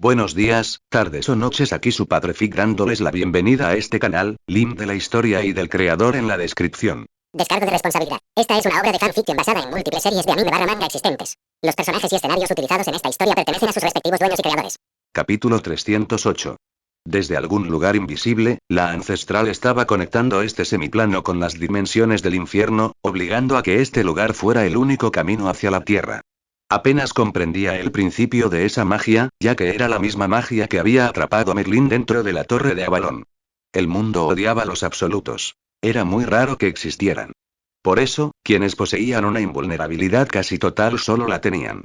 Buenos días, tardes o noches, aquí su padre Fig dándoles la bienvenida a este canal, link de la historia y del creador en la descripción. Descargo de responsabilidad. Esta es una obra de fanfiction basada en múltiples series de anime barra manga existentes. Los personajes y escenarios utilizados en esta historia pertenecen a sus respectivos dueños y creadores. Capítulo 308. Desde algún lugar invisible, la ancestral estaba conectando este semiplano con las dimensiones del infierno, obligando a que este lugar fuera el único camino hacia la tierra. Apenas comprendía el principio de esa magia, ya que era la misma magia que había atrapado a Merlín dentro de la torre de Avalon. El mundo odiaba los absolutos. Era muy raro que existieran. Por eso, quienes poseían una invulnerabilidad casi total solo la tenían.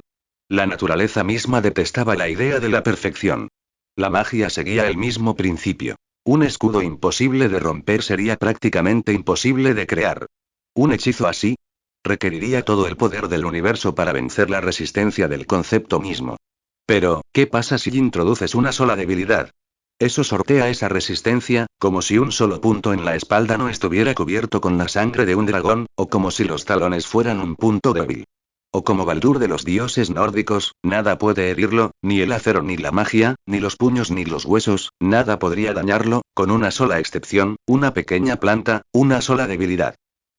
La naturaleza misma detestaba la idea de la perfección. La magia seguía el mismo principio. Un escudo imposible de romper sería prácticamente imposible de crear. Un hechizo así requeriría todo el poder del universo para vencer la resistencia del concepto mismo. Pero, ¿qué pasa si introduces una sola debilidad? Eso sortea esa resistencia, como si un solo punto en la espalda no estuviera cubierto con la sangre de un dragón, o como si los talones fueran un punto débil. O como Baldur de los dioses nórdicos, nada puede herirlo, ni el acero ni la magia, ni los puños ni los huesos, nada podría dañarlo, con una sola excepción, una pequeña planta, una sola debilidad.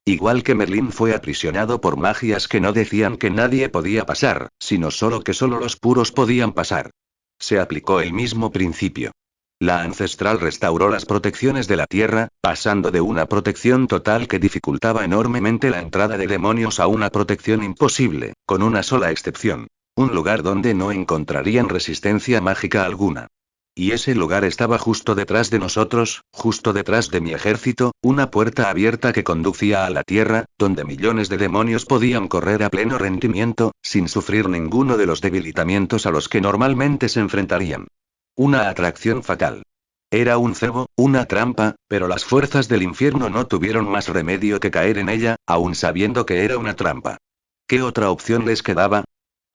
Igual que Merlín fue aprisionado por magias que no decían que nadie podía pasar, sino solo que solo los puros podían pasar. Se aplicó el mismo principio. La ancestral restauró las protecciones de la tierra, pasando de una protección total que dificultaba enormemente la entrada de demonios a una protección imposible, con una sola excepción. Un lugar donde no encontrarían resistencia mágica alguna. Y ese lugar estaba justo detrás de nosotros, justo detrás de mi ejército, una puerta abierta que conducía a la tierra, donde millones de demonios podían correr a pleno rendimiento, sin sufrir ninguno de los debilitamientos a los que normalmente se enfrentarían. Una atracción fatal. Era un cebo, una trampa, pero las fuerzas del infierno no tuvieron más remedio que caer en ella, aun sabiendo que era una trampa. ¿Qué otra opción les quedaba?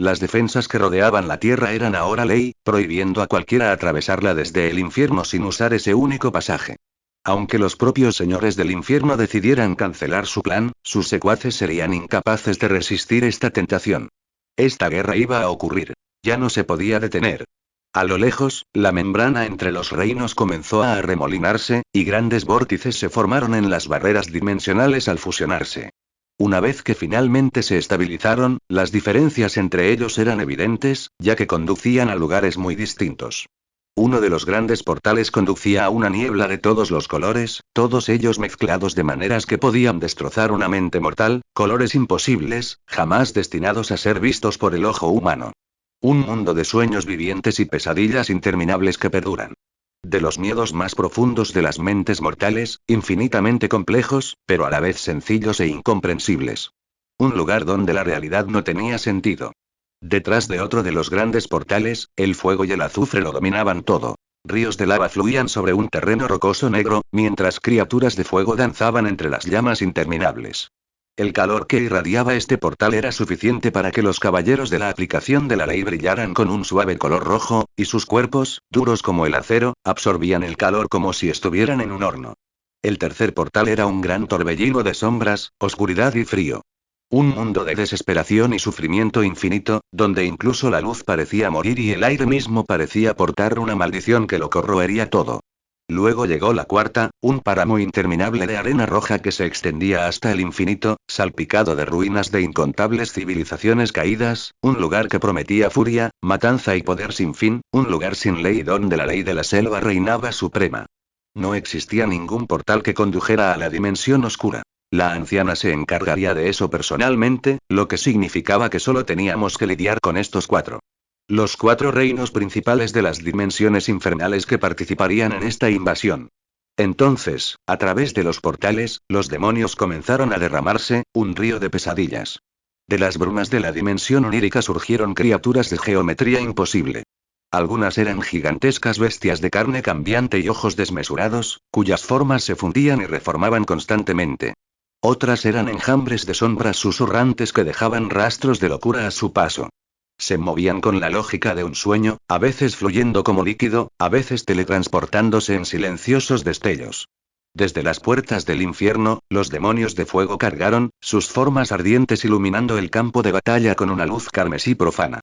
Las defensas que rodeaban la tierra eran ahora ley, prohibiendo a cualquiera atravesarla desde el infierno sin usar ese único pasaje. Aunque los propios señores del infierno decidieran cancelar su plan, sus secuaces serían incapaces de resistir esta tentación. Esta guerra iba a ocurrir. Ya no se podía detener. A lo lejos, la membrana entre los reinos comenzó a arremolinarse, y grandes vórtices se formaron en las barreras dimensionales al fusionarse. Una vez que finalmente se estabilizaron, las diferencias entre ellos eran evidentes, ya que conducían a lugares muy distintos. Uno de los grandes portales conducía a una niebla de todos los colores, todos ellos mezclados de maneras que podían destrozar una mente mortal, colores imposibles, jamás destinados a ser vistos por el ojo humano. Un mundo de sueños vivientes y pesadillas interminables que perduran. De los miedos más profundos de las mentes mortales, infinitamente complejos, pero a la vez sencillos e incomprensibles. Un lugar donde la realidad no tenía sentido. Detrás de otro de los grandes portales, el fuego y el azufre lo dominaban todo. Ríos de lava fluían sobre un terreno rocoso negro, mientras criaturas de fuego danzaban entre las llamas interminables. El calor que irradiaba este portal era suficiente para que los caballeros de la aplicación de la ley brillaran con un suave color rojo, y sus cuerpos, duros como el acero, absorbían el calor como si estuvieran en un horno. El tercer portal era un gran torbellino de sombras, oscuridad y frío. Un mundo de desesperación y sufrimiento infinito, donde incluso la luz parecía morir y el aire mismo parecía portar una maldición que lo corroería todo. Luego llegó la cuarta, un páramo interminable de arena roja que se extendía hasta el infinito, salpicado de ruinas de incontables civilizaciones caídas, un lugar que prometía furia, matanza y poder sin fin, un lugar sin ley donde la ley de la selva reinaba suprema. No existía ningún portal que condujera a la dimensión oscura. La anciana se encargaría de eso personalmente, lo que significaba que solo teníamos que lidiar con estos cuatro. Los cuatro reinos principales de las dimensiones infernales que participarían en esta invasión. Entonces, a través de los portales, los demonios comenzaron a derramarse, un río de pesadillas. De las brumas de la dimensión onírica surgieron criaturas de geometría imposible. Algunas eran gigantescas bestias de carne cambiante y ojos desmesurados, cuyas formas se fundían y reformaban constantemente. Otras eran enjambres de sombras susurrantes que dejaban rastros de locura a su paso. Se movían con la lógica de un sueño, a veces fluyendo como líquido, a veces teletransportándose en silenciosos destellos. Desde las puertas del infierno, los demonios de fuego cargaron, sus formas ardientes iluminando el campo de batalla con una luz carmesí profana.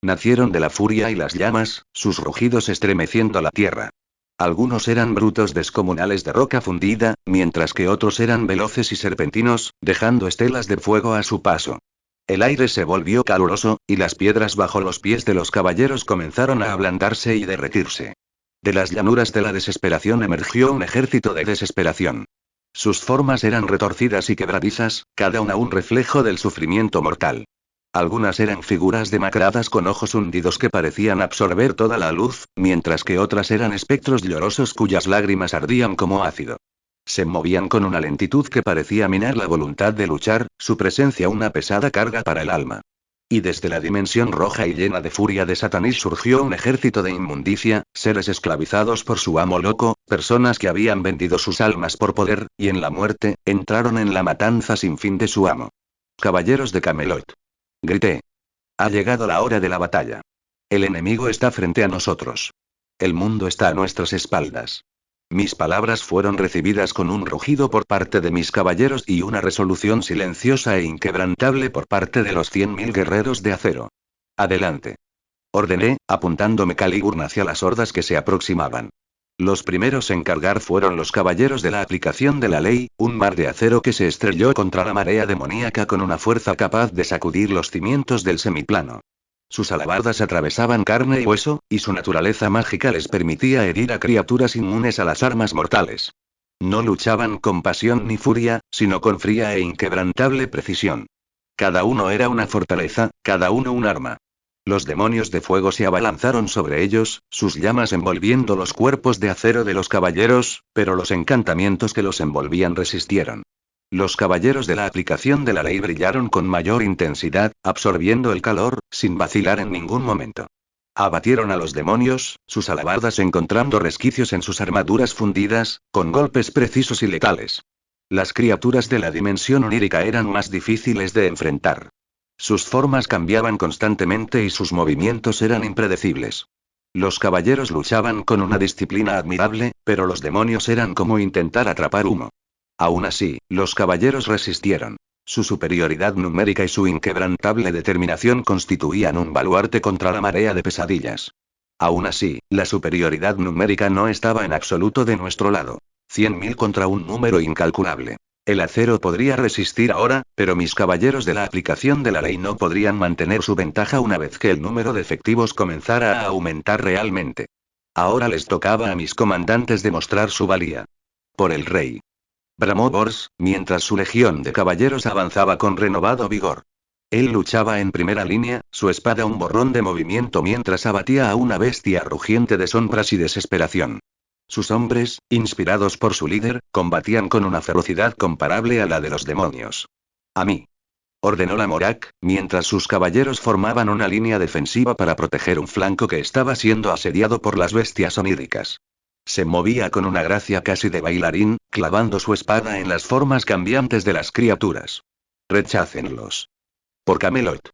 Nacieron de la furia y las llamas, sus rugidos estremeciendo la tierra. Algunos eran brutos descomunales de roca fundida, mientras que otros eran veloces y serpentinos, dejando estelas de fuego a su paso. El aire se volvió caluroso, y las piedras bajo los pies de los caballeros comenzaron a ablandarse y derretirse. De las llanuras de la desesperación emergió un ejército de desesperación. Sus formas eran retorcidas y quebradizas, cada una un reflejo del sufrimiento mortal. Algunas eran figuras demacradas con ojos hundidos que parecían absorber toda la luz, mientras que otras eran espectros llorosos cuyas lágrimas ardían como ácido. Se movían con una lentitud que parecía minar la voluntad de luchar, su presencia una pesada carga para el alma. Y desde la dimensión roja y llena de furia de Satanish surgió un ejército de inmundicia, seres esclavizados por su amo loco, personas que habían vendido sus almas por poder, y en la muerte, entraron en la matanza sin fin de su amo. Caballeros de Camelot. Grité. Ha llegado la hora de la batalla. El enemigo está frente a nosotros. El mundo está a nuestras espaldas. Mis palabras fueron recibidas con un rugido por parte de mis caballeros y una resolución silenciosa e inquebrantable por parte de los 100.000 guerreros de acero. Adelante. Ordené, apuntándome Caliburn hacia las hordas que se aproximaban. Los primeros en cargar fueron los caballeros de la aplicación de la ley, un mar de acero que se estrelló contra la marea demoníaca con una fuerza capaz de sacudir los cimientos del semiplano. Sus alabardas atravesaban carne y hueso, y su naturaleza mágica les permitía herir a criaturas inmunes a las armas mortales. No luchaban con pasión ni furia, sino con fría e inquebrantable precisión. Cada uno era una fortaleza, cada uno un arma. Los demonios de fuego se abalanzaron sobre ellos, sus llamas envolviendo los cuerpos de acero de los caballeros, pero los encantamientos que los envolvían resistieron. Los caballeros de la aplicación de la ley brillaron con mayor intensidad, absorbiendo el calor, sin vacilar en ningún momento. Abatieron a los demonios, sus alabardas encontrando resquicios en sus armaduras fundidas, con golpes precisos y letales. Las criaturas de la dimensión onírica eran más difíciles de enfrentar. Sus formas cambiaban constantemente y sus movimientos eran impredecibles. Los caballeros luchaban con una disciplina admirable, pero los demonios eran como intentar atrapar humo. Aún así, los caballeros resistieron. Su superioridad numérica y su inquebrantable determinación constituían un baluarte contra la marea de pesadillas. Aún así, la superioridad numérica no estaba en absoluto de nuestro lado. 100.000 contra un número incalculable. El acero podría resistir ahora, pero mis caballeros de la aplicación de la ley no podrían mantener su ventaja una vez que el número de efectivos comenzara a aumentar realmente. Ahora les tocaba a mis comandantes demostrar su valía. Por el rey. Bramó Bors, mientras su legión de caballeros avanzaba con renovado vigor. Él luchaba en primera línea, su espada un borrón de movimiento mientras abatía a una bestia rugiente de sombras y desesperación. Sus hombres, inspirados por su líder, combatían con una ferocidad comparable a la de los demonios. A mí. Ordenó la Morak, mientras sus caballeros formaban una línea defensiva para proteger un flanco que estaba siendo asediado por las bestias oníricas. Se movía con una gracia casi de bailarín, clavando su espada en las formas cambiantes de las criaturas. Rechácenlos. Por Camelot.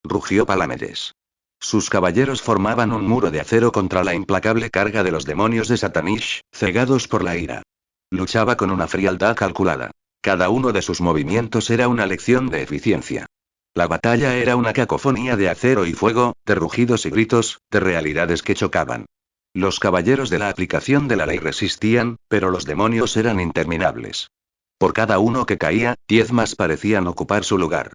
Rugió Palamedes. Sus caballeros formaban un muro de acero contra la implacable carga de los demonios de Satanish, cegados por la ira. Luchaba con una frialdad calculada. Cada uno de sus movimientos era una lección de eficiencia. La batalla era una cacofonía de acero y fuego, de rugidos y gritos, de realidades que chocaban. Los caballeros de la aplicación de la ley resistían, pero los demonios eran interminables. Por cada uno que caía, 10 más parecían ocupar su lugar.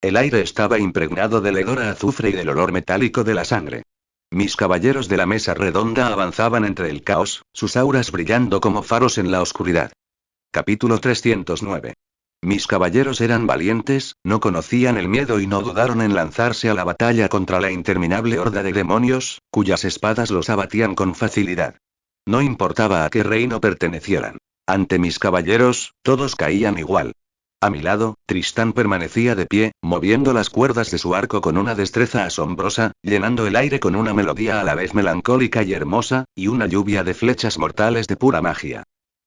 El aire estaba impregnado del hedor a azufre y del olor metálico de la sangre. Mis caballeros de la mesa redonda avanzaban entre el caos, sus auras brillando como faros en la oscuridad. Capítulo 309. Mis caballeros eran valientes, no conocían el miedo y no dudaron en lanzarse a la batalla contra la interminable horda de demonios, cuyas espadas los abatían con facilidad. No importaba a qué reino pertenecieran. Ante mis caballeros, todos caían igual. A mi lado, Tristán permanecía de pie, moviendo las cuerdas de su arco con una destreza asombrosa, llenando el aire con una melodía a la vez melancólica y hermosa, y una lluvia de flechas mortales de pura magia.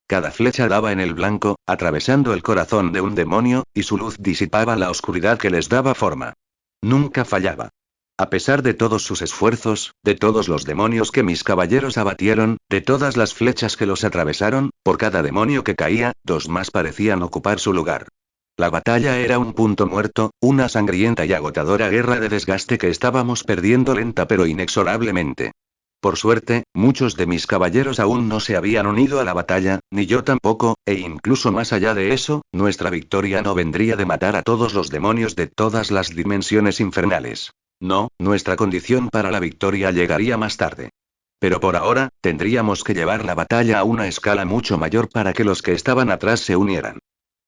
Cada flecha daba en el blanco, atravesando el corazón de un demonio, y su luz disipaba la oscuridad que les daba forma. Nunca fallaba. A pesar de todos sus esfuerzos, de todos los demonios que mis caballeros abatieron, de todas las flechas que los atravesaron, por cada demonio que caía, 2 más parecían ocupar su lugar. La batalla era un punto muerto, una sangrienta y agotadora guerra de desgaste que estábamos perdiendo lenta pero inexorablemente. Por suerte, muchos de mis caballeros aún no se habían unido a la batalla, ni yo tampoco, e incluso más allá de eso, nuestra victoria no vendría de matar a todos los demonios de todas las dimensiones infernales. No, nuestra condición para la victoria llegaría más tarde. Pero por ahora, tendríamos que llevar la batalla a una escala mucho mayor para que los que estaban atrás se unieran.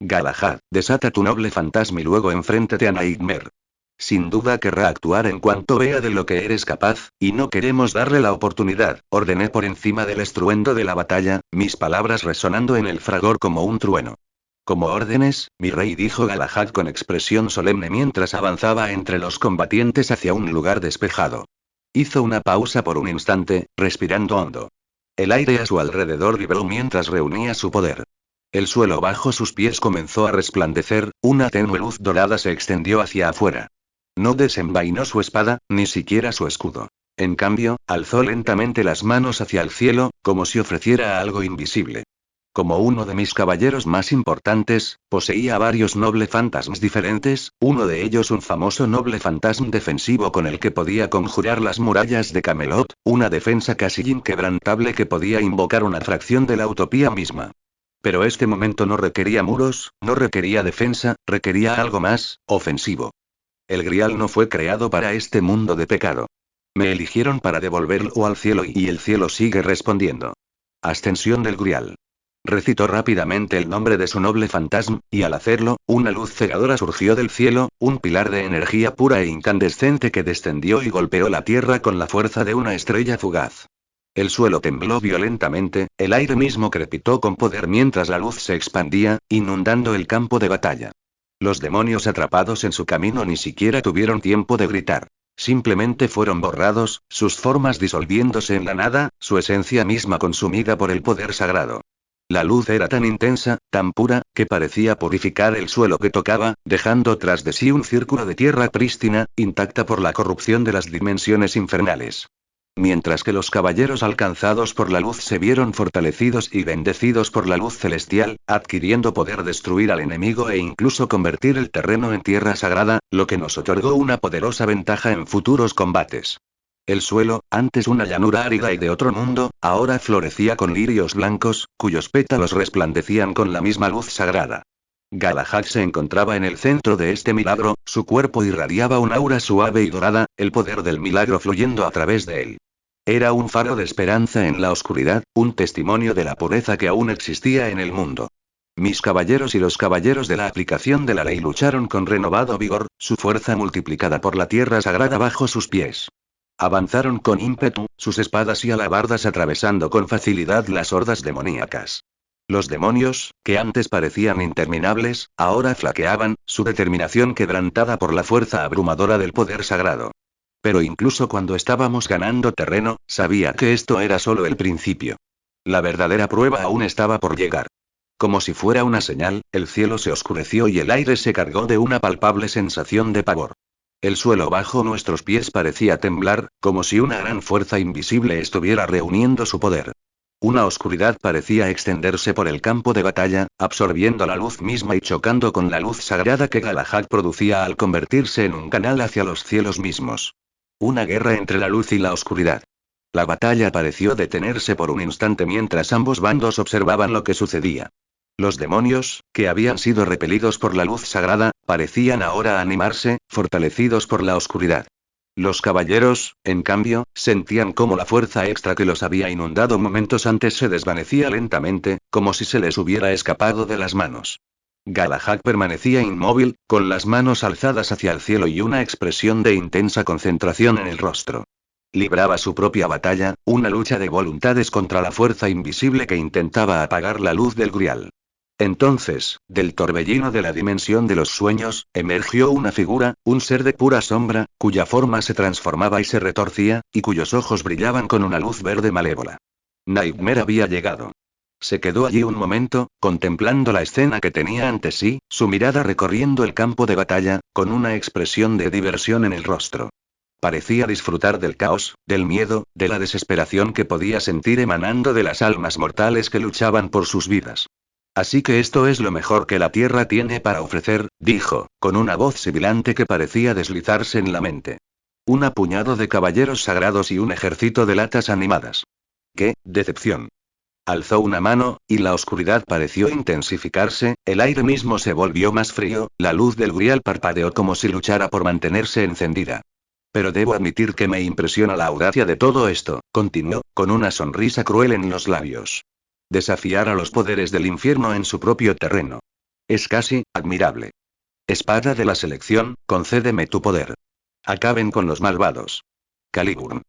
Galahad, desata tu noble fantasma y luego enfréntate a Nightmare. Sin duda querrá actuar en cuanto vea de lo que eres capaz, y no queremos darle la oportunidad, ordené por encima del estruendo de la batalla, mis palabras resonando en el fragor como un trueno. Como órdenes, mi rey, dijo Galahad con expresión solemne mientras avanzaba entre los combatientes hacia un lugar despejado. Hizo una pausa por un instante, respirando hondo. El aire a su alrededor vibró mientras reunía su poder. El suelo bajo sus pies comenzó a resplandecer, una tenue luz dorada se extendió hacia afuera. No desenvainó su espada, ni siquiera su escudo. En cambio, alzó lentamente las manos hacia el cielo, como si ofreciera algo invisible. Como uno de mis caballeros más importantes, poseía varios noble fantasmas diferentes, uno de ellos un famoso noble fantasma defensivo con el que podía conjurar las murallas de Camelot, una defensa casi inquebrantable que podía invocar una fracción de la utopía misma. Pero este momento no requería muros, no requería defensa, requería algo más, ofensivo. El Grial no fue creado para este mundo de pecado. Me eligieron para devolverlo al cielo y el cielo sigue respondiendo. Ascensión del Grial. Recitó rápidamente el nombre de su noble fantasma, y al hacerlo, una luz cegadora surgió del cielo, un pilar de energía pura e incandescente que descendió y golpeó la tierra con la fuerza de una estrella fugaz. El suelo tembló violentamente, el aire mismo crepitó con poder mientras la luz se expandía, inundando el campo de batalla. Los demonios atrapados en su camino ni siquiera tuvieron tiempo de gritar. Simplemente fueron borrados, sus formas disolviéndose en la nada, su esencia misma consumida por el poder sagrado. La luz era tan intensa, tan pura, que parecía purificar el suelo que tocaba, dejando tras de sí un círculo de tierra prístina, intacta por la corrupción de las dimensiones infernales. Mientras que los caballeros alcanzados por la luz se vieron fortalecidos y bendecidos por la luz celestial, adquiriendo poder destruir al enemigo e incluso convertir el terreno en tierra sagrada, lo que nos otorgó una poderosa ventaja en futuros combates. El suelo, antes una llanura árida y de otro mundo, ahora florecía con lirios blancos, cuyos pétalos resplandecían con la misma luz sagrada. Galahad se encontraba en el centro de este milagro, su cuerpo irradiaba un aura suave y dorada, el poder del milagro fluyendo a través de él. Era un faro de esperanza en la oscuridad, un testimonio de la pureza que aún existía en el mundo. Mis caballeros y los caballeros de la aplicación de la ley lucharon con renovado vigor, su fuerza multiplicada por la tierra sagrada bajo sus pies. Avanzaron con ímpetu, sus espadas y alabardas atravesando con facilidad las hordas demoníacas. Los demonios, que antes parecían interminables, ahora flaqueaban, su determinación quebrantada por la fuerza abrumadora del poder sagrado. Pero incluso cuando estábamos ganando terreno, sabía que esto era solo el principio. La verdadera prueba aún estaba por llegar. Como si fuera una señal, el cielo se oscureció y el aire se cargó de una palpable sensación de pavor. El suelo bajo nuestros pies parecía temblar, como si una gran fuerza invisible estuviera reuniendo su poder. Una oscuridad parecía extenderse por el campo de batalla, absorbiendo la luz misma y chocando con la luz sagrada que Galahad producía al convertirse en un canal hacia los cielos mismos. Una guerra entre la luz y la oscuridad. La batalla pareció detenerse por un instante mientras ambos bandos observaban lo que sucedía. Los demonios, que habían sido repelidos por la luz sagrada, parecían ahora animarse, fortalecidos por la oscuridad. Los caballeros, en cambio, sentían cómo la fuerza extra que los había inundado momentos antes se desvanecía lentamente, como si se les hubiera escapado de las manos. Galahad permanecía inmóvil, con las manos alzadas hacia el cielo y una expresión de intensa concentración en el rostro. Libraba su propia batalla, una lucha de voluntades contra la fuerza invisible que intentaba apagar la luz del Grial. Entonces, del torbellino de la dimensión de los sueños, emergió una figura, un ser de pura sombra, cuya forma se transformaba y se retorcía, y cuyos ojos brillaban con una luz verde malévola. Nightmare había llegado. Se quedó allí un momento, contemplando la escena que tenía ante sí, su mirada recorriendo el campo de batalla, con una expresión de diversión en el rostro. Parecía disfrutar del caos, del miedo, de la desesperación que podía sentir emanando de las almas mortales que luchaban por sus vidas. Así que esto es lo mejor que la Tierra tiene para ofrecer, dijo, con una voz sibilante que parecía deslizarse en la mente. Un puñado de caballeros sagrados y un ejército de latas animadas. ¡Qué decepción! Alzó una mano, y la oscuridad pareció intensificarse, el aire mismo se volvió más frío, la luz del grial parpadeó como si luchara por mantenerse encendida. Pero debo admitir que me impresiona la audacia de todo esto, continuó, con una sonrisa cruel en los labios. Desafiar a los poderes del infierno en su propio terreno. Es casi admirable. Espada de la selección, concédeme tu poder. Acaben con los malvados. Caliburn.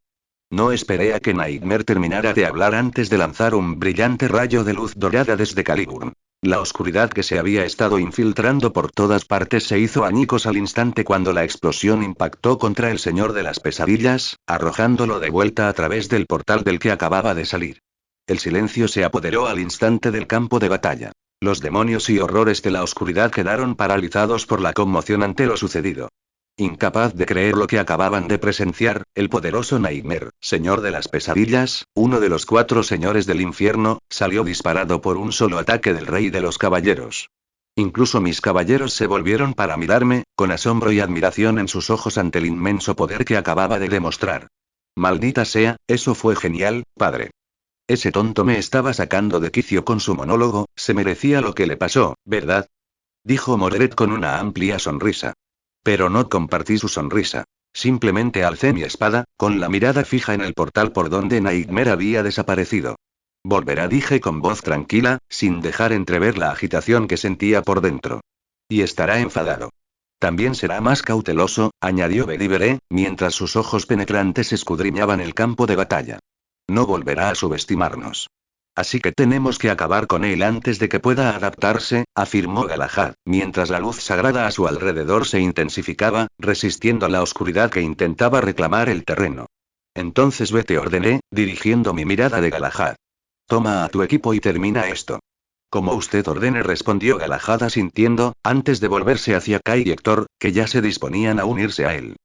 No esperé a que Nightmare terminara de hablar antes de lanzar un brillante rayo de luz dorada desde Caliburn. La oscuridad que se había estado infiltrando por todas partes se hizo añicos al instante cuando la explosión impactó contra el Señor de las Pesadillas, arrojándolo de vuelta a través del portal del que acababa de salir. El silencio se apoderó al instante del campo de batalla. Los demonios y horrores de la oscuridad quedaron paralizados por la conmoción ante lo sucedido. Incapaz de creer lo que acababan de presenciar, el poderoso Nightmare, señor de las pesadillas, uno de los 4 señores del infierno, salió disparado por un solo ataque del rey de los caballeros. Incluso mis caballeros se volvieron para mirarme, con asombro y admiración en sus ojos ante el inmenso poder que acababa de demostrar. Maldita sea, eso fue genial, padre. Ese tonto me estaba sacando de quicio con su monólogo, se merecía lo que le pasó, ¿verdad? Dijo Mordred con una amplia sonrisa. Pero no compartí su sonrisa. Simplemente alcé mi espada, con la mirada fija en el portal por donde Nightmare había desaparecido. Volverá, dije con voz tranquila, sin dejar entrever la agitación que sentía por dentro. Y estará enfadado. También será más cauteloso, añadió Bedivere, mientras sus ojos penetrantes escudriñaban el campo de batalla. No volverá a subestimarnos. Así que tenemos que acabar con él antes de que pueda adaptarse, afirmó Galahad, mientras la luz sagrada a su alrededor se intensificaba, resistiendo la oscuridad que intentaba reclamar el terreno. Entonces vete, ordené, dirigiendo mi mirada de Galahad. Toma a tu equipo y termina esto. Como usted ordene, respondió Galahad asintiendo, antes de volverse hacia Kai y Héctor, que ya se disponían a unirse a él.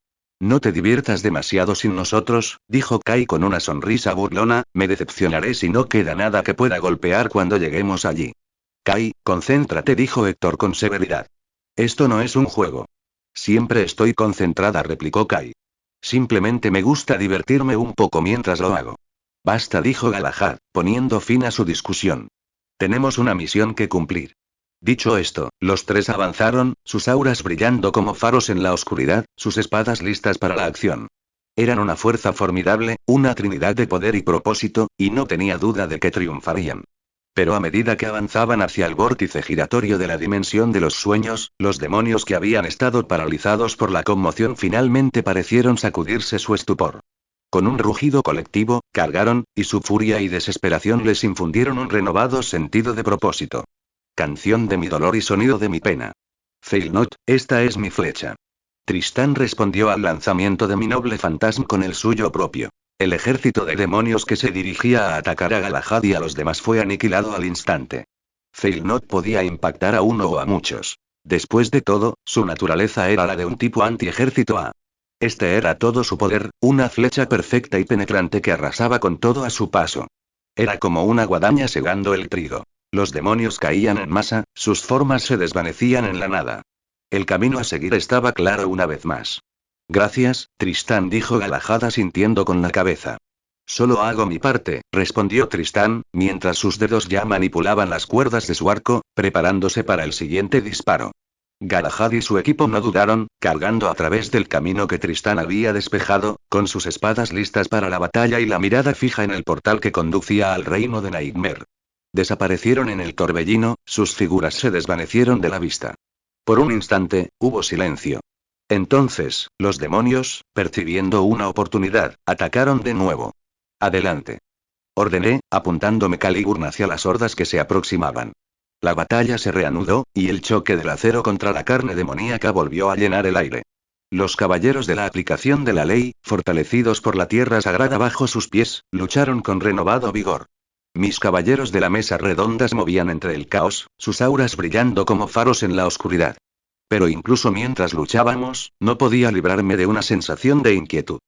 No te diviertas demasiado sin nosotros, dijo Kai con una sonrisa burlona, me decepcionaré si no queda nada que pueda golpear cuando lleguemos allí. Kai, concéntrate, dijo Héctor con severidad. Esto no es un juego. Siempre estoy concentrada, replicó Kai. Simplemente me gusta divertirme un poco mientras lo hago. Basta, dijo Galahad, poniendo fin a su discusión. Tenemos una misión que cumplir. Dicho esto, los 3 avanzaron, sus auras brillando como faros en la oscuridad, sus espadas listas para la acción. Eran una fuerza formidable, una trinidad de poder y propósito, y no tenía duda de que triunfarían. Pero a medida que avanzaban hacia el vórtice giratorio de la dimensión de los sueños, los demonios que habían estado paralizados por la conmoción finalmente parecieron sacudirse su estupor. Con un rugido colectivo, cargaron, y su furia y desesperación les infundieron un renovado sentido de propósito. Canción de mi dolor y sonido de mi pena. Failnot, esta es mi flecha. Tristán respondió al lanzamiento de mi noble fantasma con el suyo propio. El ejército de demonios que se dirigía a atacar a Galahad y a los demás fue aniquilado al instante. Failnot podía impactar a uno o a muchos. Después de todo, su naturaleza era la de un tipo anti-ejército A. Este era todo su poder, una flecha perfecta y penetrante que arrasaba con todo a su paso. Era como una guadaña segando el trigo. Los demonios caían en masa, sus formas se desvanecían en la nada. El camino a seguir estaba claro una vez más. Gracias, Tristán, dijo Galahad asintiendo con la cabeza. Solo hago mi parte, respondió Tristán, mientras sus dedos ya manipulaban las cuerdas de su arco, preparándose para el siguiente disparo. Galahad y su equipo no dudaron, cargando a través del camino que Tristán había despejado, con sus espadas listas para la batalla y la mirada fija en el portal que conducía al reino de Nightmare. Desaparecieron en el torbellino, sus figuras se desvanecieron de la vista. Por un instante, hubo silencio. Entonces, los demonios, percibiendo una oportunidad, atacaron de nuevo. Adelante. Ordené, apuntándome Caliburn hacia las hordas que se aproximaban. La batalla se reanudó, y el choque del acero contra la carne demoníaca volvió a llenar el aire. Los caballeros de la aplicación de la ley, fortalecidos por la tierra sagrada bajo sus pies, lucharon con renovado vigor. Mis caballeros de la mesa redonda se movían entre el caos, sus auras brillando como faros en la oscuridad. Pero incluso mientras luchábamos, no podía librarme de una sensación de inquietud.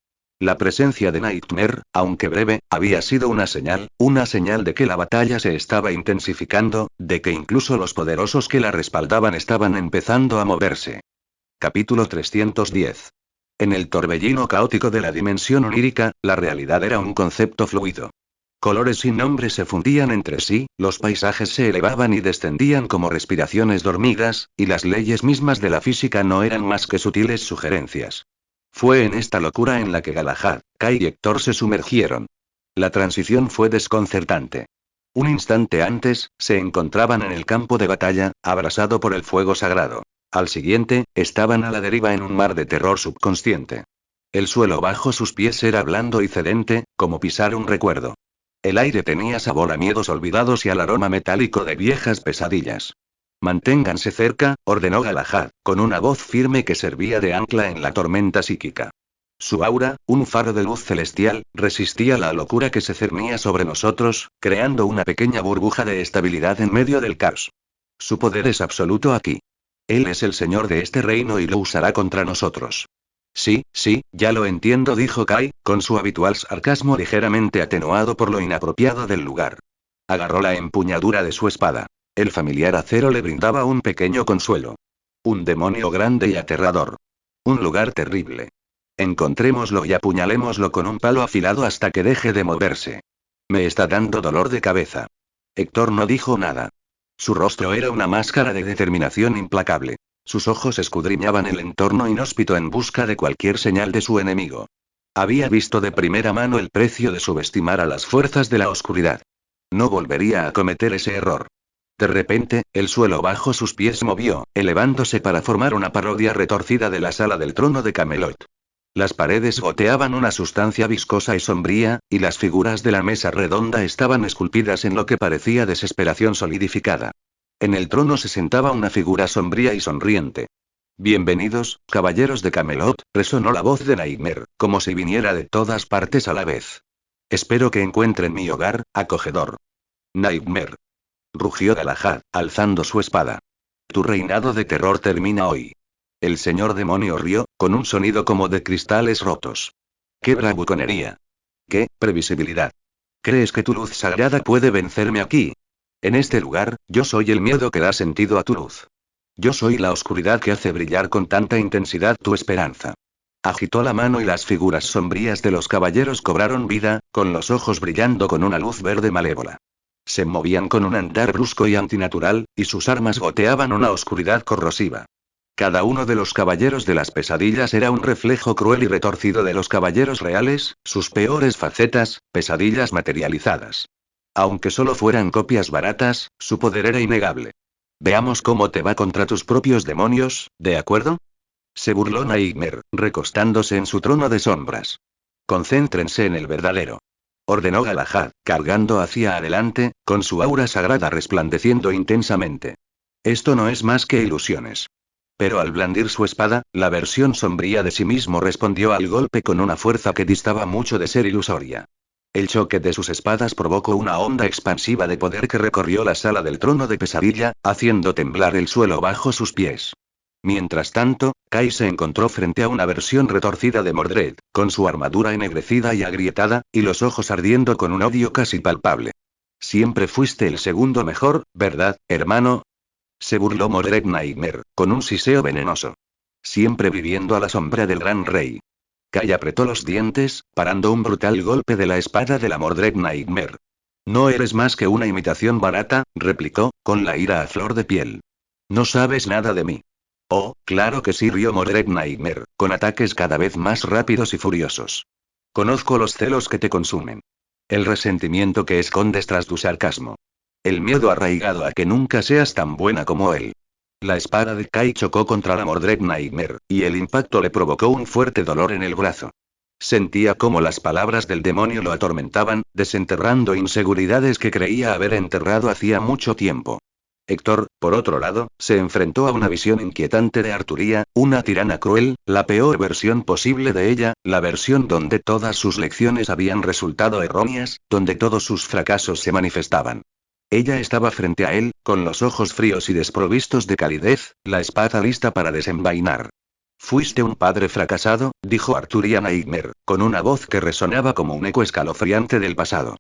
La presencia de Nightmare, aunque breve, había sido una señal de que la batalla se estaba intensificando, de que incluso los poderosos que la respaldaban estaban empezando a moverse. Capítulo 310. En el torbellino caótico de la dimensión onírica, la realidad era un concepto fluido. Colores sin nombre se fundían entre sí, los paisajes se elevaban y descendían como respiraciones dormidas, y las leyes mismas de la física no eran más que sutiles sugerencias. Fue en esta locura en la que Galahad, Kai y Héctor se sumergieron. La transición fue desconcertante. Un instante antes, se encontraban en el campo de batalla, abrasado por el fuego sagrado. Al siguiente, estaban a la deriva en un mar de terror subconsciente. El suelo bajo sus pies era blando y cedente, como pisar un recuerdo. El aire tenía sabor a miedos olvidados y al aroma metálico de viejas pesadillas. Manténganse cerca, ordenó Galahad, con una voz firme que servía de ancla en la tormenta psíquica. Su aura, un faro de luz celestial, resistía la locura que se cernía sobre nosotros, creando una pequeña burbuja de estabilidad en medio del caos. Su poder es absoluto aquí. Él es el señor de este reino y lo usará contra nosotros. Sí, ya lo entiendo, dijo Kai, con su habitual sarcasmo ligeramente atenuado por lo inapropiado del lugar. Agarró la empuñadura de su espada. El familiar acero le brindaba un pequeño consuelo. Un demonio grande y aterrador. Un lugar terrible. Encontrémoslo y apuñalémoslo con un palo afilado hasta que deje de moverse. Me está dando dolor de cabeza. Héctor no dijo nada. Su rostro era una máscara de determinación implacable. Sus ojos escudriñaban el entorno inhóspito en busca de cualquier señal de su enemigo. Había visto de primera mano el precio de subestimar a las fuerzas de la oscuridad. No volvería a cometer ese error. De repente, el suelo bajo sus pies movió, elevándose para formar una parodia retorcida de la sala del trono de Camelot. Las paredes goteaban una sustancia viscosa y sombría, y las figuras de la mesa redonda estaban esculpidas en lo que parecía desesperación solidificada. En el trono se sentaba una figura sombría y sonriente. Bienvenidos, caballeros de Camelot, resonó la voz de Nightmare, como si viniera de todas partes a la vez. Espero que encuentren mi hogar, acogedor. Nightmare. Rugió Galahad, alzando su espada. Tu reinado de terror termina hoy. El señor demonio rió, con un sonido como de cristales rotos. ¡Qué bravuconería! ¡Qué previsibilidad! ¿Crees que tu luz sagrada puede vencerme aquí? En este lugar, yo soy el miedo que da sentido a tu luz. Yo soy la oscuridad que hace brillar con tanta intensidad tu esperanza. Agitó la mano y las figuras sombrías de los caballeros cobraron vida, con los ojos brillando con una luz verde malévola. Se movían con un andar brusco y antinatural, y sus armas goteaban una oscuridad corrosiva. Cada uno de los caballeros de las pesadillas era un reflejo cruel y retorcido de los caballeros reales, sus peores facetas, pesadillas materializadas. Aunque solo fueran copias baratas, su poder era innegable. Veamos cómo te va contra tus propios demonios, ¿de acuerdo? Se burló Nightmare, recostándose en su trono de sombras. Concéntrense en el verdadero. Ordenó Galahad, cargando hacia adelante, con su aura sagrada resplandeciendo intensamente. Esto no es más que ilusiones. Pero al blandir su espada, la versión sombría de sí mismo respondió al golpe con una fuerza que distaba mucho de ser ilusoria. El choque de sus espadas provocó una onda expansiva de poder que recorrió la sala del trono de pesadilla, haciendo temblar el suelo bajo sus pies. Mientras tanto, Kai se encontró frente a una versión retorcida de Mordred, con su armadura ennegrecida y agrietada, y los ojos ardiendo con un odio casi palpable. Siempre fuiste el segundo mejor, ¿verdad, hermano? Se burló Mordred Nightmare, con un siseo venenoso. Siempre viviendo a la sombra del gran rey. Kai apretó los dientes, parando un brutal golpe de la espada de la Mordred Nightmare. No eres más que una imitación barata, replicó, con la ira a flor de piel. No sabes nada de mí. Oh, claro que sí, rió Mordred Nightmare, con ataques cada vez más rápidos y furiosos. Conozco los celos que te consumen. El resentimiento que escondes tras tu sarcasmo. El miedo arraigado a que nunca seas tan buena como él. La espada de Kai chocó contra la Mordred Nightmare, y el impacto le provocó un fuerte dolor en el brazo. Sentía cómo las palabras del demonio lo atormentaban, desenterrando inseguridades que creía haber enterrado hacía mucho tiempo. Héctor, por otro lado, se enfrentó a una visión inquietante de Arturía, una tirana cruel, la peor versión posible de ella, la versión donde todas sus lecciones habían resultado erróneas, donde todos sus fracasos se manifestaban. Ella estaba frente a él, con los ojos fríos y desprovistos de calidez, la espada lista para desenvainar. Fuiste un padre fracasado, dijo Arthurian Nightmare, con una voz que resonaba como un eco escalofriante del pasado.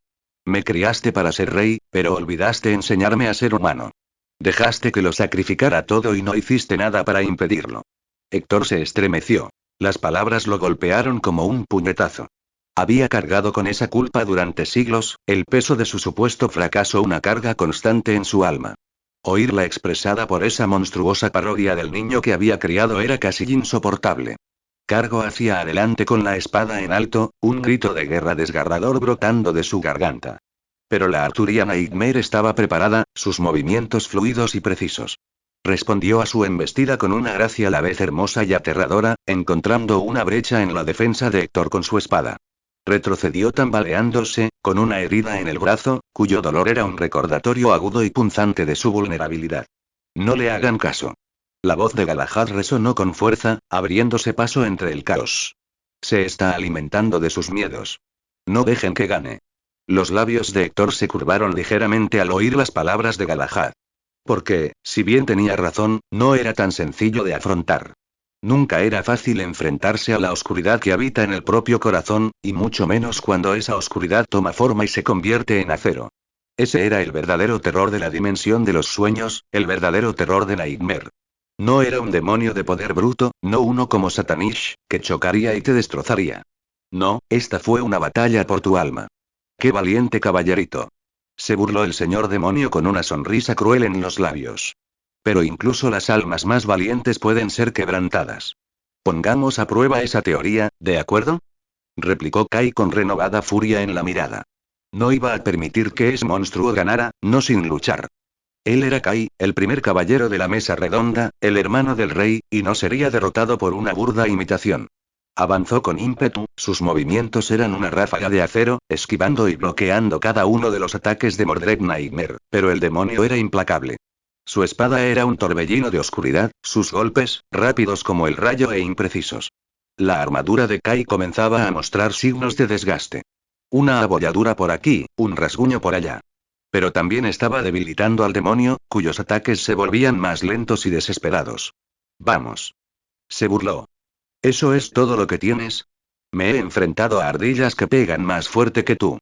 Me criaste para ser rey, pero olvidaste enseñarme a ser humano. Dejaste que lo sacrificara todo y no hiciste nada para impedirlo. Héctor se estremeció. Las palabras lo golpearon como un puñetazo. Había cargado con esa culpa durante siglos, el peso de su supuesto fracaso una carga constante en su alma. Oírla expresada por esa monstruosa parodia del niño que había criado era casi insoportable. Cargó hacia adelante con la espada en alto, un grito de guerra desgarrador brotando de su garganta. Pero la Arthurian Nightmare estaba preparada, sus movimientos fluidos y precisos. Respondió a su embestida con una gracia a la vez hermosa y aterradora, encontrando una brecha en la defensa de Héctor con su espada. Retrocedió tambaleándose, con una herida en el brazo, cuyo dolor era un recordatorio agudo y punzante de su vulnerabilidad. No le hagan caso. La voz de Galahad resonó con fuerza, abriéndose paso entre el caos. Se está alimentando de sus miedos. No dejen que gane. Los labios de Héctor se curvaron ligeramente al oír las palabras de Galahad. Porque, si bien tenía razón, no era tan sencillo de afrontar. Nunca era fácil enfrentarse a la oscuridad que habita en el propio corazón, y mucho menos cuando esa oscuridad toma forma y se convierte en acero. Ese era el verdadero terror de la dimensión de los sueños, el verdadero terror de Nightmare. No era un demonio de poder bruto, no uno como Satanish, que chocaría y te destrozaría. No, esta fue una batalla por tu alma. ¡Qué valiente caballerito! Se burló el señor demonio con una sonrisa cruel en los labios. Pero incluso las almas más valientes pueden ser quebrantadas. Pongamos a prueba esa teoría, ¿de acuerdo? Replicó Kai con renovada furia en la mirada. No iba a permitir que ese monstruo ganara, no sin luchar. Él era Kai, el primer caballero de la mesa redonda, el hermano del rey, y no sería derrotado por una burda imitación. Avanzó con ímpetu, sus movimientos eran una ráfaga de acero, esquivando y bloqueando cada uno de los ataques de Mordred Nightmare, pero el demonio era implacable. Su espada era un torbellino de oscuridad, sus golpes, rápidos como el rayo e imprecisos. La armadura de Kai comenzaba a mostrar signos de desgaste. Una abolladura por aquí, un rasguño por allá. Pero también estaba debilitando al demonio, cuyos ataques se volvían más lentos y desesperados. Vamos. Se burló. ¿Eso es todo lo que tienes? Me he enfrentado a ardillas que pegan más fuerte que tú.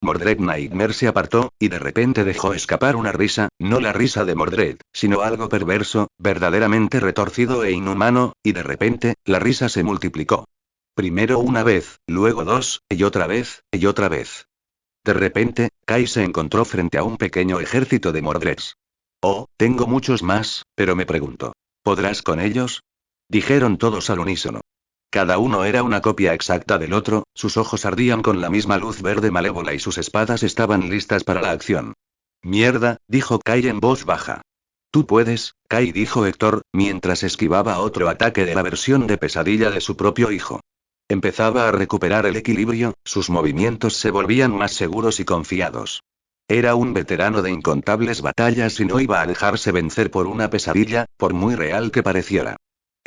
Mordred Nightmare se apartó, y de repente dejó escapar una risa, no la risa de Mordred, sino algo perverso, verdaderamente retorcido e inhumano, y de repente, la risa se multiplicó. Primero una vez, luego dos, y otra vez, y otra vez. De repente, Kai se encontró frente a un pequeño ejército de Mordreds. Oh, tengo muchos más, pero me pregunto, ¿podrás con ellos? Dijeron todos al unísono. Cada uno era una copia exacta del otro, sus ojos ardían con la misma luz verde malévola y sus espadas estaban listas para la acción. Mierda, dijo Kai en voz baja. Tú puedes, Kai, dijo Héctor, mientras esquivaba otro ataque de la versión de pesadilla de su propio hijo. Empezaba a recuperar el equilibrio, sus movimientos se volvían más seguros y confiados. Era un veterano de incontables batallas y no iba a dejarse vencer por una pesadilla, por muy real que pareciera.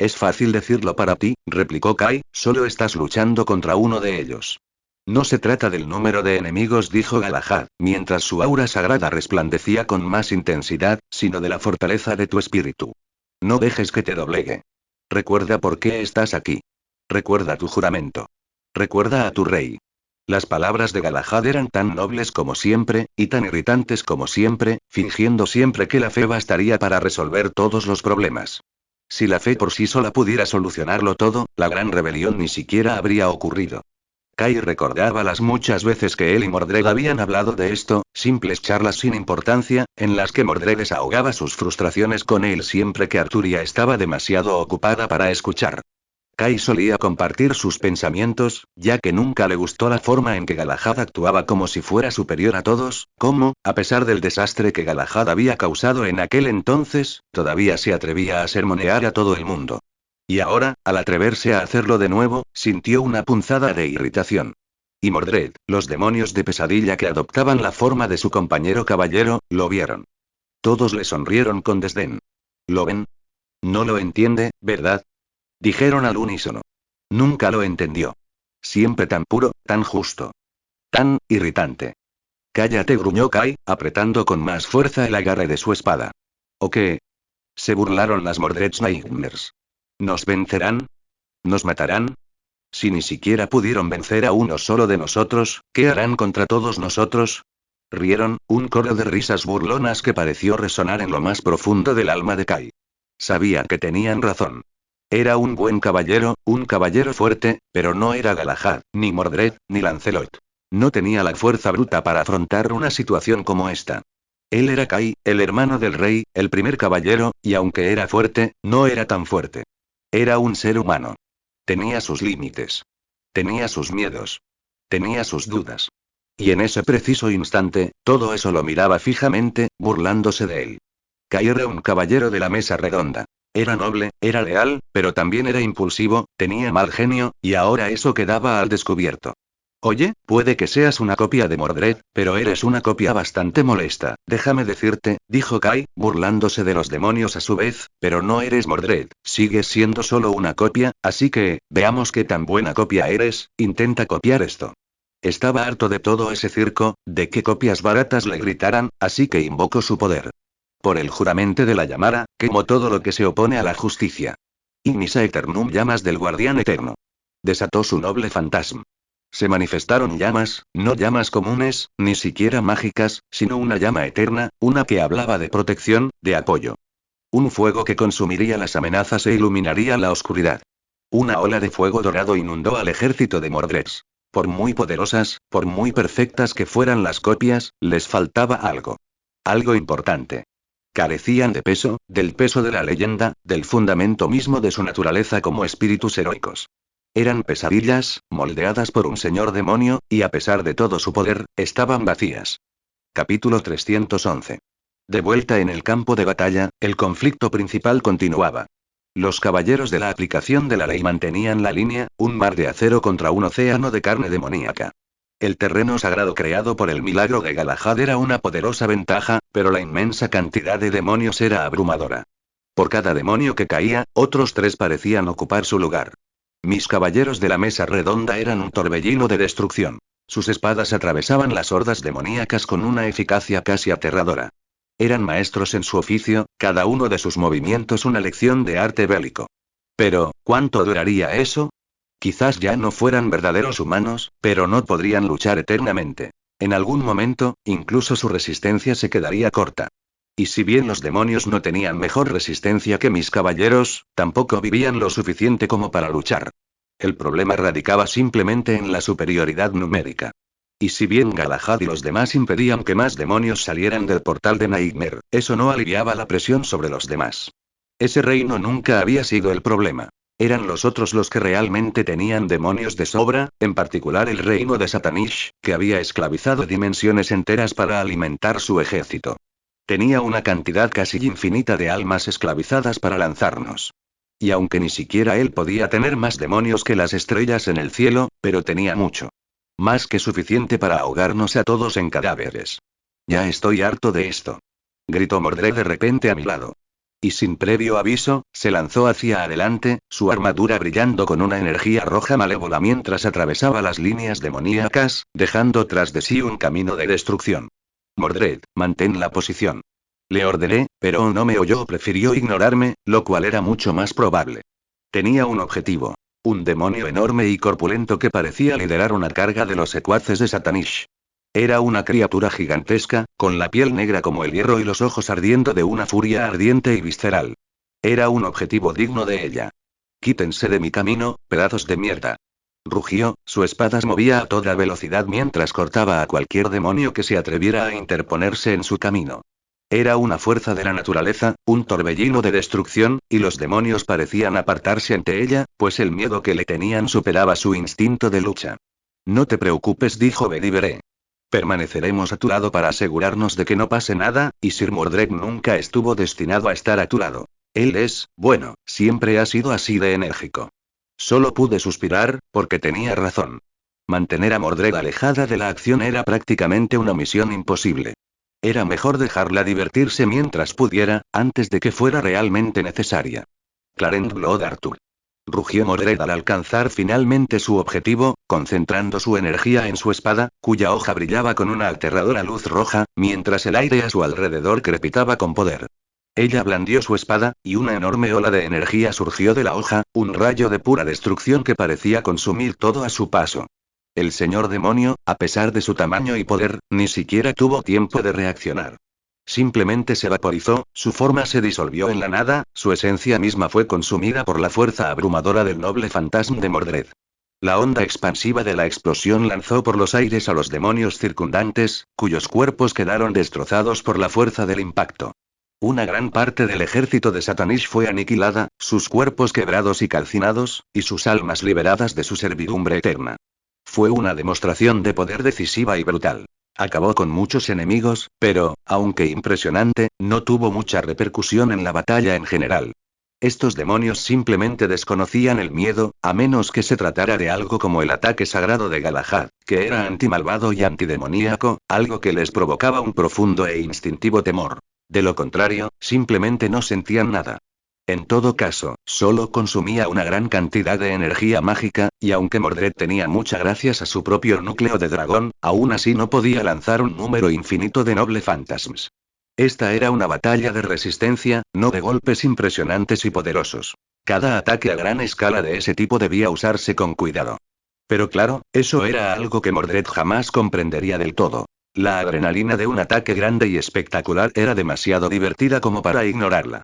Es fácil decirlo para ti, replicó Kai, solo estás luchando contra uno de ellos. No se trata del número de enemigos, dijo Galahad, mientras su aura sagrada resplandecía con más intensidad, sino de la fortaleza de tu espíritu. No dejes que te doblegue. Recuerda por qué estás aquí. Recuerda tu juramento. Recuerda a tu rey. Las palabras de Galahad eran tan nobles como siempre, y tan irritantes como siempre, fingiendo siempre que la fe bastaría para resolver todos los problemas. Si la fe por sí sola pudiera solucionarlo todo, la gran rebelión ni siquiera habría ocurrido. Kai recordaba las muchas veces que él y Mordred habían hablado de esto, simples charlas sin importancia, en las que Mordred desahogaba sus frustraciones con él siempre que Arturia estaba demasiado ocupada para escuchar. Kai solía compartir sus pensamientos, ya que nunca le gustó la forma en que Galahad actuaba como si fuera superior a todos, como, a pesar del desastre que Galahad había causado en aquel entonces, todavía se atrevía a sermonear a todo el mundo. Y ahora, al atreverse a hacerlo de nuevo, sintió una punzada de irritación. Y Mordred, los demonios de pesadilla que adoptaban la forma de su compañero caballero, lo vieron. Todos le sonrieron con desdén. ¿Lo ven? No lo entiende, ¿verdad? Dijeron al unísono. Nunca lo entendió. Siempre tan puro, tan justo. Tan irritante. Cállate, gruñó Kai, apretando con más fuerza el agarre de su espada. ¿O qué? Se burlaron las Mordred Nightmares. ¿Nos vencerán? ¿Nos matarán? Si ni siquiera pudieron vencer a uno solo de nosotros, ¿qué harán contra todos nosotros? Rieron, un coro de risas burlonas que pareció resonar en lo más profundo del alma de Kai. Sabía que tenían razón. Era un buen caballero, un caballero fuerte, pero no era Galahad, ni Mordred, ni Lancelot. No tenía la fuerza bruta para afrontar una situación como esta. Él era Kai, el hermano del rey, el primer caballero, y aunque era fuerte, no era tan fuerte. Era un ser humano. Tenía sus límites. Tenía sus miedos. Tenía sus dudas. Y en ese preciso instante, todo eso lo miraba fijamente, burlándose de él. Kai era un caballero de la mesa redonda. Era noble, era leal, pero también era impulsivo, tenía mal genio, y ahora eso quedaba al descubierto. Oye, puede que seas una copia de Mordred, pero eres una copia bastante molesta, déjame decirte, dijo Kai, burlándose de los demonios a su vez, pero no eres Mordred, sigues siendo solo una copia, así que, veamos qué tan buena copia eres, intenta copiar esto. Estaba harto de todo ese circo, de que copias baratas le gritaran, así que invocó su poder. Por el juramento de la llamada, quemó todo lo que se opone a la justicia. Ignisa Eternum, llamas del guardián eterno. Desató su noble fantasma. Se manifestaron llamas, no llamas comunes, ni siquiera mágicas, sino una llama eterna, una que hablaba de protección, de apoyo. Un fuego que consumiría las amenazas e iluminaría la oscuridad. Una ola de fuego dorado inundó al ejército de Mordred. Por muy poderosas, por muy perfectas que fueran las copias, les faltaba algo. Algo importante. Carecían de peso, del peso de la leyenda, del fundamento mismo de su naturaleza como espíritus heroicos. Eran pesadillas, moldeadas por un señor demonio, y a pesar de todo su poder, estaban vacías. Capítulo 311. De vuelta en el campo de batalla, el conflicto principal continuaba. Los caballeros de la aplicación de la ley mantenían la línea, un mar de acero contra un océano de carne demoníaca. El terreno sagrado creado por el milagro de Galahad era una poderosa ventaja, pero la inmensa cantidad de demonios era abrumadora. Por cada demonio que caía, otros 3 parecían ocupar su lugar. Mis caballeros de la mesa redonda eran un torbellino de destrucción. Sus espadas atravesaban las hordas demoníacas con una eficacia casi aterradora. Eran maestros en su oficio, cada uno de sus movimientos una lección de arte bélico. Pero, ¿cuánto duraría eso? Quizás ya no fueran verdaderos humanos, pero no podrían luchar eternamente. En algún momento, incluso su resistencia se quedaría corta. Y si bien los demonios no tenían mejor resistencia que mis caballeros, tampoco vivían lo suficiente como para luchar. El problema radicaba simplemente en la superioridad numérica. Y si bien Galahad y los demás impedían que más demonios salieran del portal de Nightmare, eso no aliviaba la presión sobre los demás. Ese reino nunca había sido el problema. Eran los otros los que realmente tenían demonios de sobra, en particular el reino de Satanish, que había esclavizado dimensiones enteras para alimentar su ejército. Tenía una cantidad casi infinita de almas esclavizadas para lanzarnos. Y aunque ni siquiera él podía tener más demonios que las estrellas en el cielo, pero tenía mucho. Más que suficiente para ahogarnos a todos en cadáveres. Ya estoy harto de esto. Gritó Mordred de repente a mi lado. Y sin previo aviso, se lanzó hacia adelante, su armadura brillando con una energía roja malévola mientras atravesaba las líneas demoníacas, dejando tras de sí un camino de destrucción. Mordred, mantén la posición. Le ordené, pero no me oyó o prefirió ignorarme, lo cual era mucho más probable. Tenía un objetivo. Un demonio enorme y corpulento que parecía liderar una carga de los secuaces de Satanish. Era una criatura gigantesca, con la piel negra como el hierro y los ojos ardiendo de una furia ardiente y visceral. Era un objetivo digno de ella. Quítense de mi camino, pedazos de mierda. Rugió, su espada se movía a toda velocidad mientras cortaba a cualquier demonio que se atreviera a interponerse en su camino. Era una fuerza de la naturaleza, un torbellino de destrucción, y los demonios parecían apartarse ante ella, pues el miedo que le tenían superaba su instinto de lucha. No te preocupes, dijo Bedivere. Permaneceremos a tu lado para asegurarnos de que no pase nada, y Sir Mordred nunca estuvo destinado a estar a tu lado. Él es, bueno, siempre ha sido así de enérgico. Solo pude suspirar, porque tenía razón. Mantener a Mordred alejada de la acción era prácticamente una misión imposible. Era mejor dejarla divertirse mientras pudiera, antes de que fuera realmente necesaria. Clarent Blood Arthur. Rugió Mordred al alcanzar finalmente su objetivo, concentrando su energía en su espada, cuya hoja brillaba con una aterradora luz roja, mientras el aire a su alrededor crepitaba con poder. Ella blandió su espada, y una enorme ola de energía surgió de la hoja, un rayo de pura destrucción que parecía consumir todo a su paso. El señor demonio, a pesar de su tamaño y poder, ni siquiera tuvo tiempo de reaccionar. Simplemente se vaporizó, su forma se disolvió en la nada, su esencia misma fue consumida por la fuerza abrumadora del noble fantasma de Mordred. La onda expansiva de la explosión lanzó por los aires a los demonios circundantes, cuyos cuerpos quedaron destrozados por la fuerza del impacto. Una gran parte del ejército de Satanish fue aniquilada, sus cuerpos quebrados y calcinados, y sus almas liberadas de su servidumbre eterna. Fue una demostración de poder decisiva y brutal. Acabó con muchos enemigos, pero, aunque impresionante, no tuvo mucha repercusión en la batalla en general. Estos demonios simplemente desconocían el miedo, a menos que se tratara de algo como el ataque sagrado de Galahad, que era antimalvado y antidemoníaco, algo que les provocaba un profundo e instintivo temor. De lo contrario, simplemente no sentían nada. En todo caso, solo consumía una gran cantidad de energía mágica, y aunque Mordred tenía mucha gracias a su propio núcleo de dragón, aún así no podía lanzar un número infinito de noble fantasmas. Esta era una batalla de resistencia, no de golpes impresionantes y poderosos. Cada ataque a gran escala de ese tipo debía usarse con cuidado. Pero claro, eso era algo que Mordred jamás comprendería del todo. La adrenalina de un ataque grande y espectacular era demasiado divertida como para ignorarla.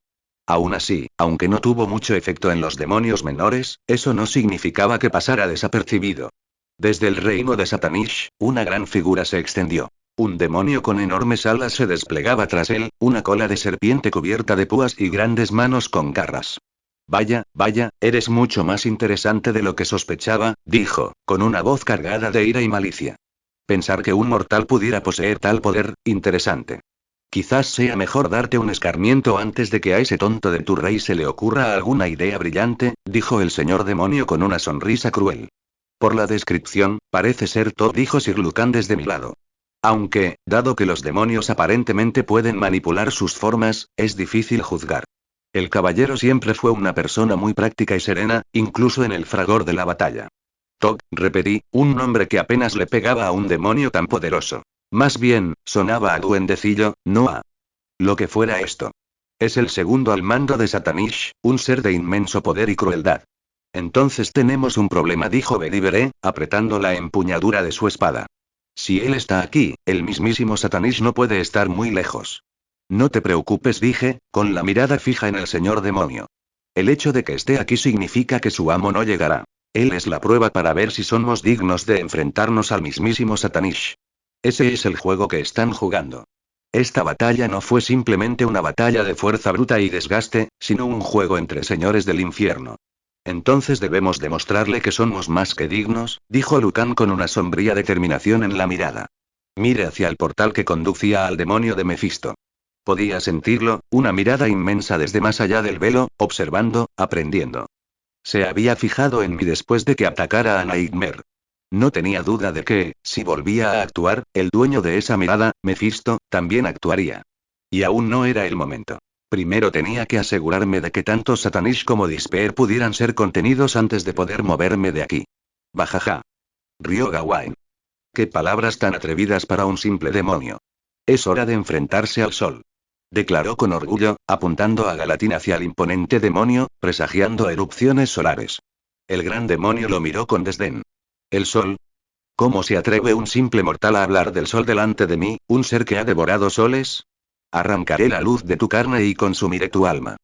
Aún así, aunque no tuvo mucho efecto en los demonios menores, eso no significaba que pasara desapercibido. Desde el reino de Satanish, una gran figura se extendió. Un demonio con enormes alas se desplegaba tras él, una cola de serpiente cubierta de púas y grandes manos con garras. Vaya, vaya, eres mucho más interesante de lo que sospechaba, dijo, con una voz cargada de ira y malicia. Pensar que un mortal pudiera poseer tal poder, interesante. Quizás sea mejor darte un escarmiento antes de que a ese tonto de tu rey se le ocurra alguna idea brillante, dijo el señor demonio con una sonrisa cruel. Por la descripción, parece ser todo, dijo Sir Lucan desde mi lado. Aunque, dado que los demonios aparentemente pueden manipular sus formas, es difícil juzgar. El caballero siempre fue una persona muy práctica y serena, incluso en el fragor de la batalla. Tog, repetí, un nombre que apenas le pegaba a un demonio tan poderoso. Más bien, sonaba a duendecillo, no a lo que fuera esto. Es el segundo al mando de Satanish, un ser de inmenso poder y crueldad. Entonces tenemos un problema, dijo Bedivere, apretando la empuñadura de su espada. Si él está aquí, el mismísimo Satanish no puede estar muy lejos. No te preocupes, dije, con la mirada fija en el señor demonio. El hecho de que esté aquí significa que su amo no llegará. Él es la prueba para ver si somos dignos de enfrentarnos al mismísimo Satanish. Ese es el juego que están jugando. Esta batalla no fue simplemente una batalla de fuerza bruta y desgaste, sino un juego entre señores del infierno. Entonces debemos demostrarle que somos más que dignos, dijo Lucan con una sombría determinación en la mirada. Mire hacia el portal que conducía al demonio de Mefisto. Podía sentirlo, una mirada inmensa desde más allá del velo, observando, aprendiendo. Se había fijado en mí después de que atacara a Nightmare. No tenía duda de que, si volvía a actuar, el dueño de esa mirada, Mefisto, también actuaría. Y aún no era el momento. Primero tenía que asegurarme de que tanto Satanish como Disper pudieran ser contenidos antes de poder moverme de aquí. Bajaja. Rió Gawain. Qué palabras tan atrevidas para un simple demonio. Es hora de enfrentarse al sol. Declaró con orgullo, apuntando a Galatín hacia el imponente demonio, presagiando erupciones solares. El gran demonio lo miró con desdén. ¿El sol? ¿Cómo se atreve un simple mortal a hablar del sol delante de mí, un ser que ha devorado soles? Arrancaré la luz de tu carne y consumiré tu alma.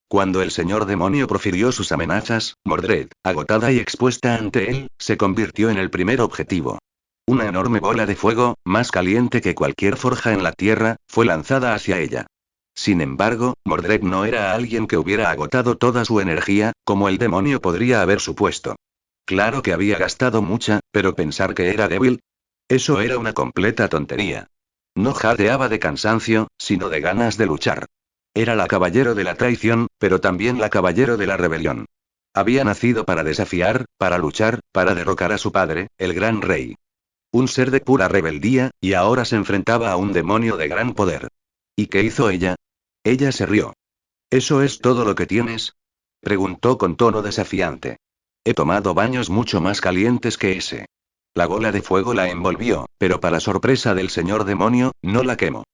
Cuando el señor demonio profirió sus amenazas, Mordred, agotada y expuesta ante él, se convirtió en el primer objetivo. Una enorme bola de fuego, más caliente que cualquier forja en la tierra, fue lanzada hacia ella. Sin embargo, Mordred no era alguien que hubiera agotado toda su energía, como el demonio podría haber supuesto. Claro que había gastado mucha, pero pensar que era débil. Eso era una completa tontería. No jadeaba de cansancio, sino de ganas de luchar. Era la caballero de la traición, pero también la caballero de la rebelión. Había nacido para desafiar, para luchar, para derrocar a su padre, el gran rey. Un ser de pura rebeldía, y ahora se enfrentaba a un demonio de gran poder. ¿Y qué hizo ella? Ella se rió. ¿Eso es todo lo que tienes? Preguntó con tono desafiante. He tomado baños mucho más calientes que ese. La bola de fuego la envolvió, pero para sorpresa del señor demonio, no la quemó.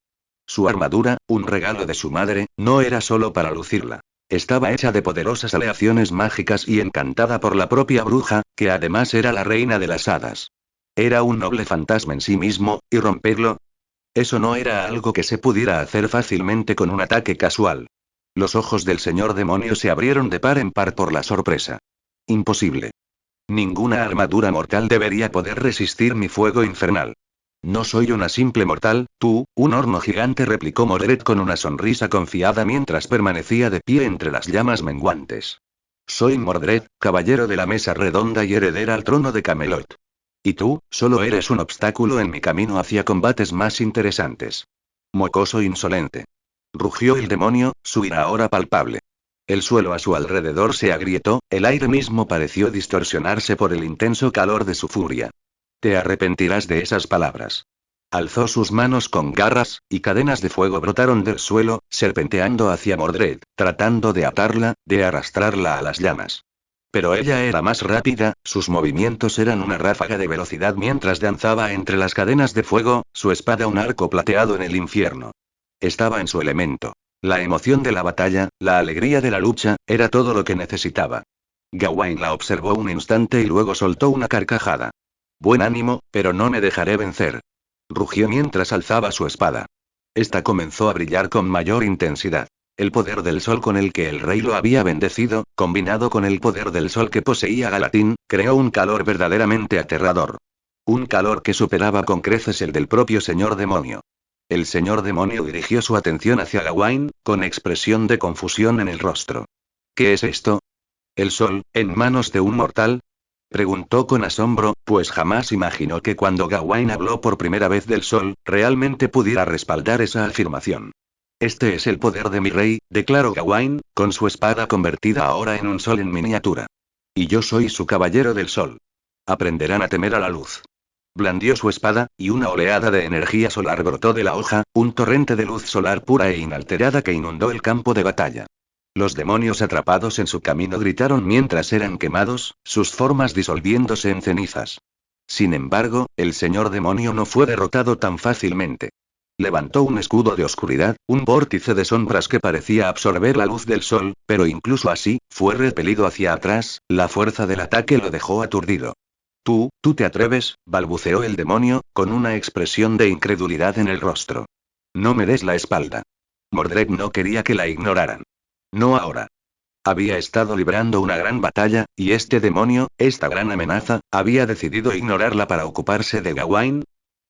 Su armadura, un regalo de su madre, no era solo para lucirla. Estaba hecha de poderosas aleaciones mágicas y encantada por la propia bruja, que además era la reina de las hadas. Era un noble fantasma en sí mismo, y romperlo. Eso no era algo que se pudiera hacer fácilmente con un ataque casual. Los ojos del señor demonio se abrieron de par en par por la sorpresa. Imposible. Ninguna armadura mortal debería poder resistir mi fuego infernal. No soy una simple mortal, tú, un horno gigante, replicó Mordred con una sonrisa confiada mientras permanecía de pie entre las llamas menguantes. Soy Mordred, caballero de la mesa redonda y heredera al trono de Camelot. Y tú, solo eres un obstáculo en mi camino hacia combates más interesantes. Mocoso insolente. Rugió el demonio, su ira ahora palpable. El suelo a su alrededor se agrietó, el aire mismo pareció distorsionarse por el intenso calor de su furia. Te arrepentirás de esas palabras. Alzó sus manos con garras, y cadenas de fuego brotaron del suelo, serpenteando hacia Mordred, tratando de atarla, de arrastrarla a las llamas. Pero ella era más rápida, sus movimientos eran una ráfaga de velocidad mientras danzaba entre las cadenas de fuego, su espada un arco plateado en el infierno. Estaba en su elemento. La emoción de la batalla, la alegría de la lucha, era todo lo que necesitaba. Gawain la observó un instante y luego soltó una carcajada. Buen ánimo, pero no me dejaré vencer. Rugió mientras alzaba su espada. Esta comenzó a brillar con mayor intensidad. El poder del sol con el que el rey lo había bendecido, combinado con el poder del sol que poseía Galadín, creó un calor verdaderamente aterrador. Un calor que superaba con creces el del propio señor demonio. El señor demonio dirigió su atención hacia Gawain, con expresión de confusión en el rostro. ¿Qué es esto? ¿El sol, en manos de un mortal? Preguntó con asombro, pues jamás imaginó que cuando Gawain habló por primera vez del sol, realmente pudiera respaldar esa afirmación. Este es el poder de mi rey, declaró Gawain, con su espada convertida ahora en un sol en miniatura. Y yo soy su caballero del sol. Aprenderán a temer a la luz. Blandió su espada, y una oleada de energía solar brotó de la hoja, un torrente de luz solar pura e inalterada que inundó el campo de batalla. Los demonios atrapados en su camino gritaron mientras eran quemados, sus formas disolviéndose en cenizas. Sin embargo, el señor demonio no fue derrotado tan fácilmente. Levantó un escudo de oscuridad, un vórtice de sombras que parecía absorber la luz del sol, pero incluso así, fue repelido hacia atrás, la fuerza del ataque lo dejó aturdido. Tú te atreves, balbuceó el demonio, con una expresión de incredulidad en el rostro. No me des la espalda. Mordred no quería que la ignoraran. No ahora. Había estado librando una gran batalla, y este demonio, esta gran amenaza, había decidido ignorarla para ocuparse de Gawain.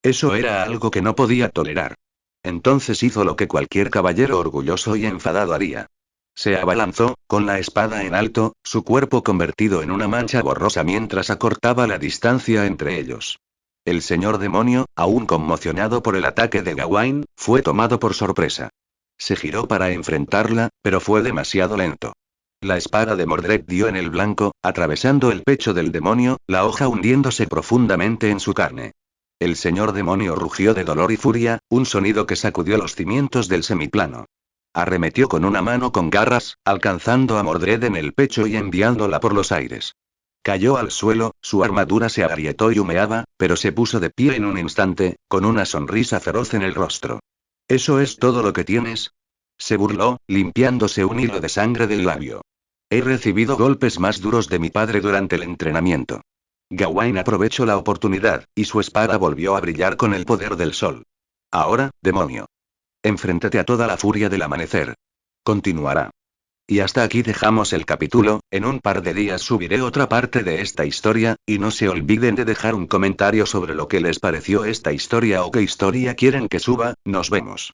Eso era algo que no podía tolerar. Entonces hizo lo que cualquier caballero orgulloso y enfadado haría. Se abalanzó, con la espada en alto, su cuerpo convertido en una mancha borrosa mientras acortaba la distancia entre ellos. El señor demonio, aún conmocionado por el ataque de Gawain, fue tomado por sorpresa. Se giró para enfrentarla, pero fue demasiado lento. La espada de Mordred dio en el blanco, atravesando el pecho del demonio, la hoja hundiéndose profundamente en su carne. El señor demonio rugió de dolor y furia, un sonido que sacudió los cimientos del semiplano. Arremetió con una mano con garras, alcanzando a Mordred en el pecho y enviándola por los aires. Cayó al suelo, su armadura se agrietó y humeaba, pero se puso de pie en un instante, con una sonrisa feroz en el rostro. ¿Eso es todo lo que tienes? Se burló, limpiándose un hilo de sangre del labio. He recibido golpes más duros de mi padre durante el entrenamiento. Gawain aprovechó la oportunidad, y su espada volvió a brillar con el poder del sol. Ahora, demonio. Enfréntate a toda la furia del amanecer. Continuará. Y hasta aquí dejamos el capítulo, en un par de días subiré otra parte de esta historia, y no se olviden de dejar un comentario sobre lo que les pareció esta historia o qué historia quieren que suba. Nos vemos.